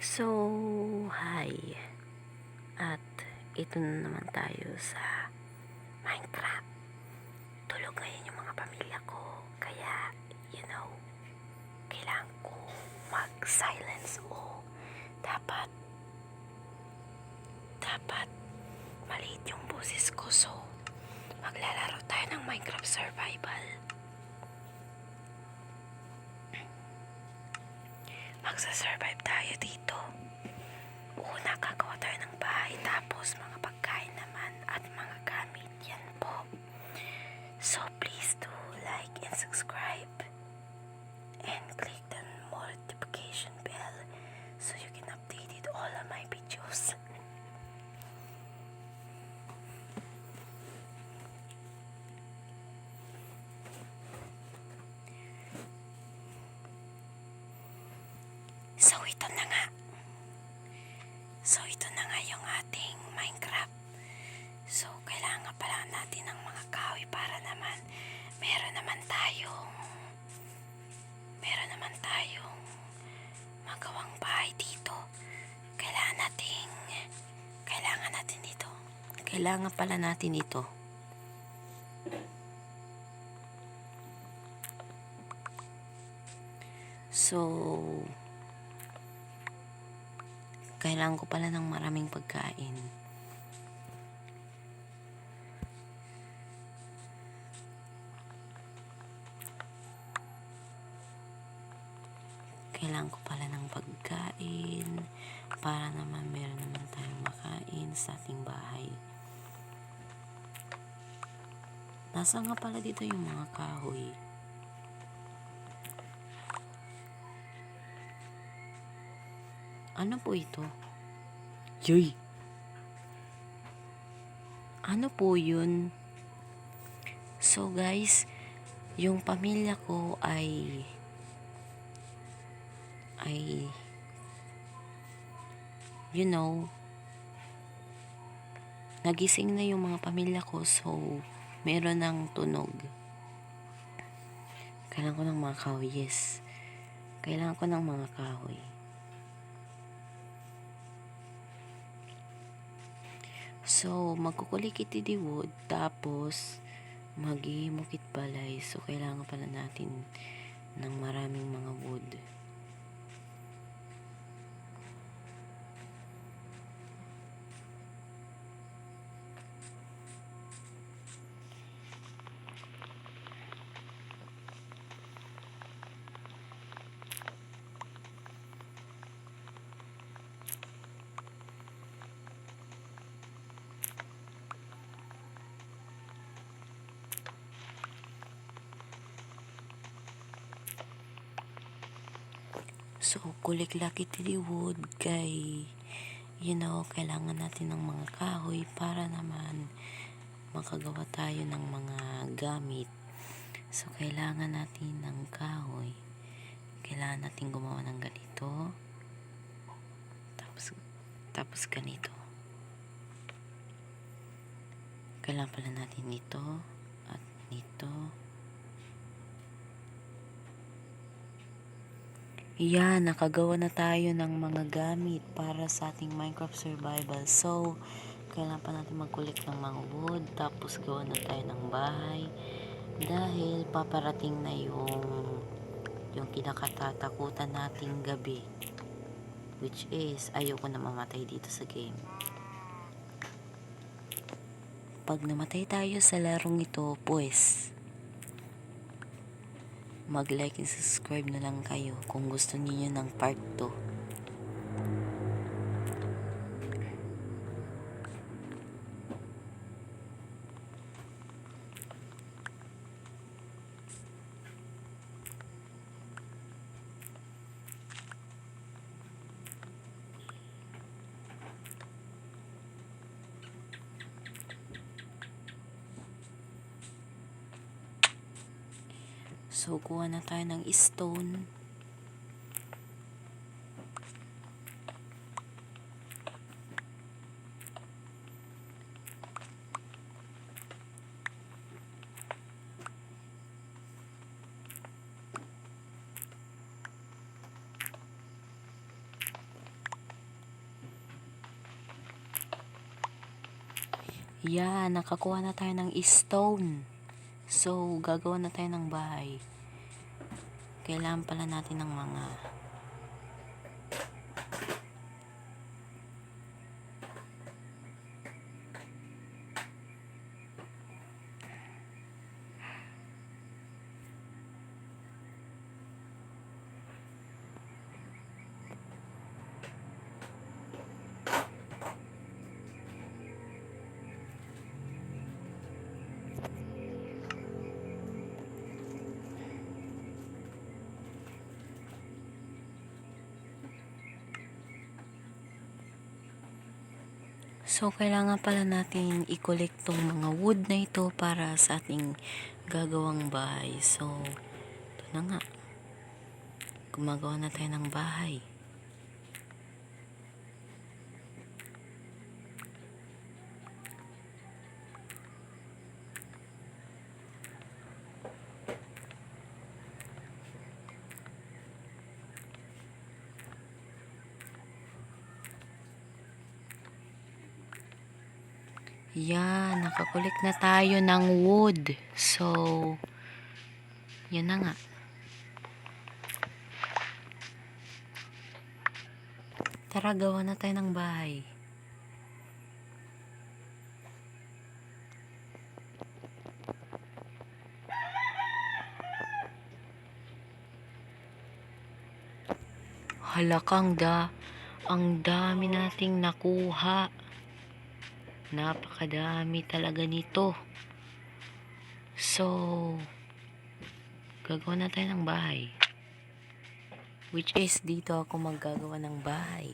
So, hi. At ito na naman tayo sa Minecraft. Tulog ngayon yung mga pamilya ko. Kaya, kailangan ko mag-silence o dapat maliit yung boses ko. So, maglalaro tayo ng Minecraft Survival. Magsa-survive tayo dito. Una, gagawa tayo ng bahay, tapos mga pagkain naman at mga gamit. Yan po. So, please do like and subscribe and click the notification bell so you can update all of my videos. So, ito na nga yung ating Minecraft. So, kailangan pala natin ng mga kahoy para naman meron naman tayong magawang bahay dito. Kailangan natin ito. Kailangan pala natin ito. So, kailangan ko pala ng maraming pagkain. Kailangan ko pala ng pagkain para naman meron naman tayong makain sa ating bahay. Nasa nga pala dito yung mga kahoy? Ano po ito? Yoy! Ano po yun? So guys, yung pamilya ko ay nagising na yung mga pamilya ko, so meron ng tunog. Kailangan ko ng mga kahoy, yes. Kailangan ko ng mga kahoy. So, magkukulikit di wood, tapos maghihimukit balay. So, kailangan pala natin ng maraming mga wood. So, kuliklaki di wood kay kailangan natin ng mga kahoy para naman makagawa tayo ng mga gamit. So, kailangan natin ng kahoy. Kailangan natin gumawa ng ganito. Tapos ganito. Kailangan pala natin nito at nito. Yan, nakagawa na tayo ng mga gamit para sa ating Minecraft Survival. So, kailangan pa natin mag-collect ng mga wood, tapos gawa na tayo ng bahay. Dahil paparating na yung kinakatatakutan nating gabi. Which is, ayoko na mamatay dito sa game. Pag namatay tayo sa larong ito, pues, mag-like and subscribe na lang kayo kung gusto niyo ng part 2. So, kuha na tayo ng stone. Yan, nakakuha na tayo ng stone. So, gagawa na tayo ng bahay. Kailangan pala natin ng mga So, kailangan pala natin i-collect tong mga wood na ito para sa ating gagawang bahay. So, ito na nga. Gumagawa na tayo ng bahay. Yan, nakakulik na tayo ng wood. So, yan na nga. Tara, gawa na tayo ng bahay. Halakang ang dami nating nakuha. Napakadami talaga nito. So, gagawa na tayo ng bahay. Which is, dito ako maggagawa ng bahay.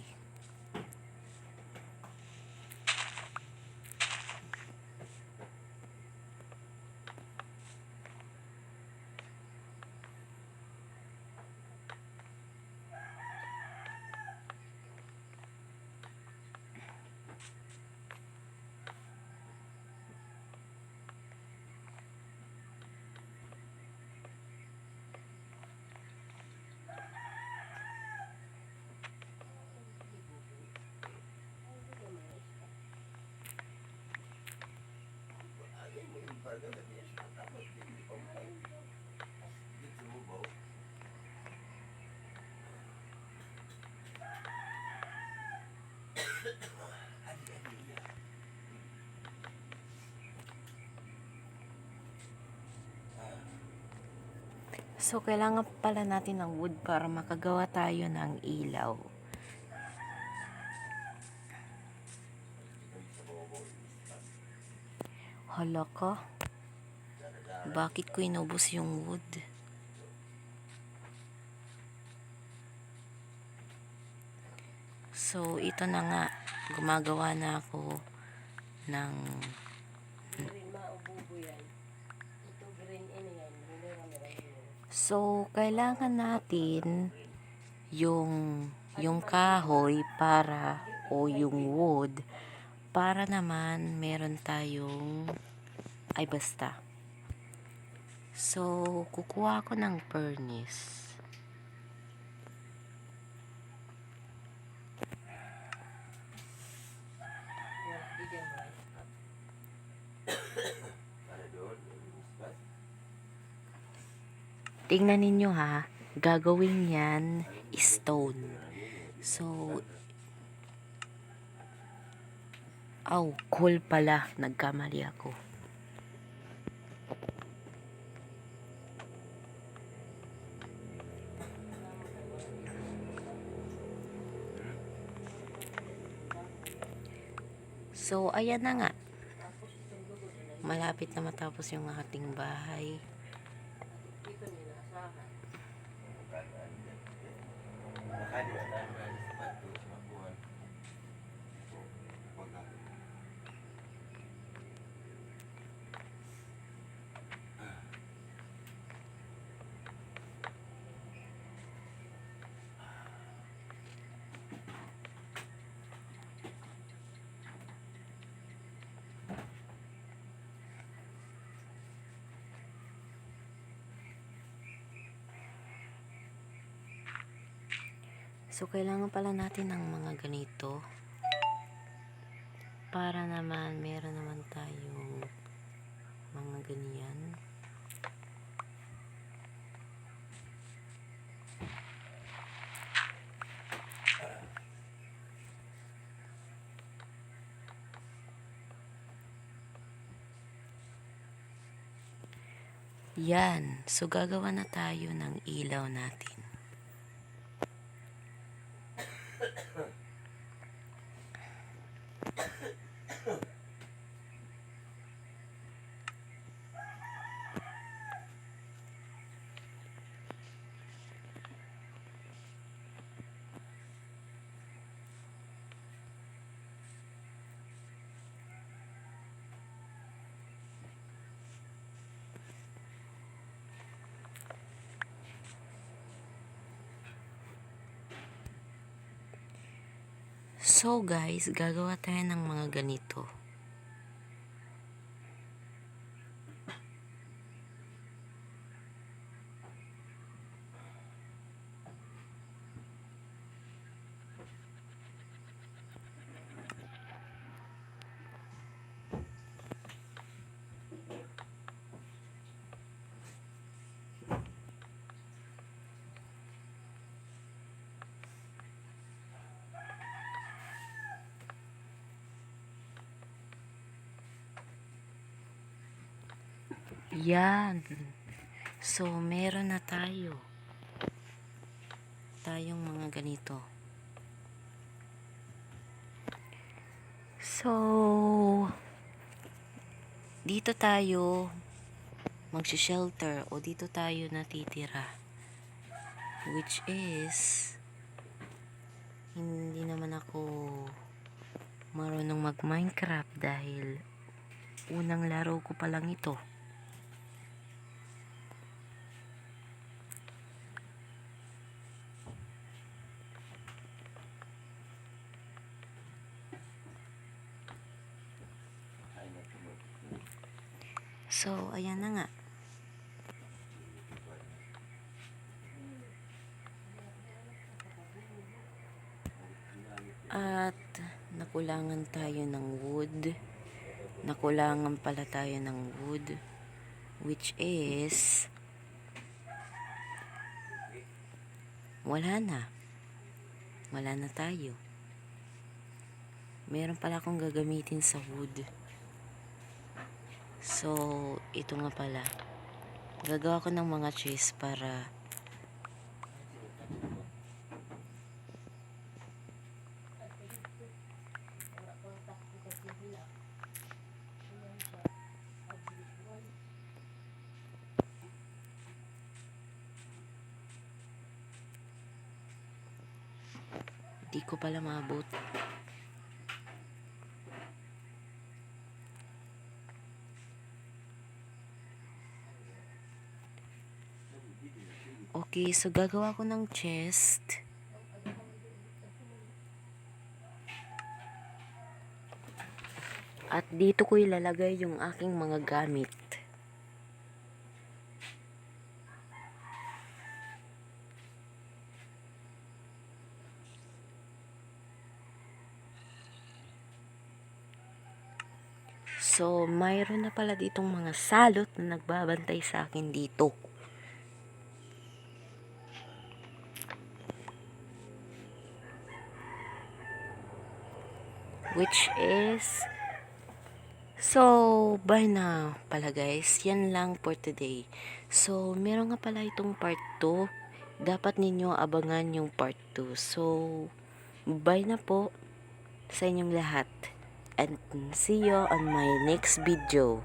So, kailangan pala natin ng wood para makagawa tayo ng ilaw. Hala ka. Bakit ko inubos yung wood? So, ito na nga. Gumagawa na ako ng So, kailangan natin yung kahoy para o yung wood para naman meron tayong basta. So, kukuha ako ng furnace. Tingnan ninyo ha, gagawin yan stone. So, coal pala, nagkamali ako. So, ayan na nga. Malapit na matapos yung ating bahay. So, kailangan pala natin ng mga ganito. para naman meron naman tayong mga ganyan. Yan. So, gagawa na tayo ng ilaw natin. So guys, gagawa tayo ng mga ganito. Yan. So, meron na tayong mga ganito. So, dito tayo magsishelter o dito tayo natitira. Which is, hindi naman ako marunong mag-Minecraft dahil unang laro ko pa lang ito. So, ayan na nga. At nakulangan tayo ng wood. Nakulangan pala tayo ng wood. Which is, wala na. Wala na tayo. Meron pala akong gagamitin sa wood. So, ito nga pala. Gagawa ko ng mga cheese para di ko pala maabot. Okay, so gagawa ko ng chest. At dito ko ilalagay yung aking mga gamit. So, mayroon na pala ditong mga salot na nagbabantay sa akin dito. Which is, so, bye na pala guys. Yan lang for today. So, meron nga pala itong part 2. Dapat ninyo abangan yung part 2. So, bye na po sa inyong lahat. And see you on my next video.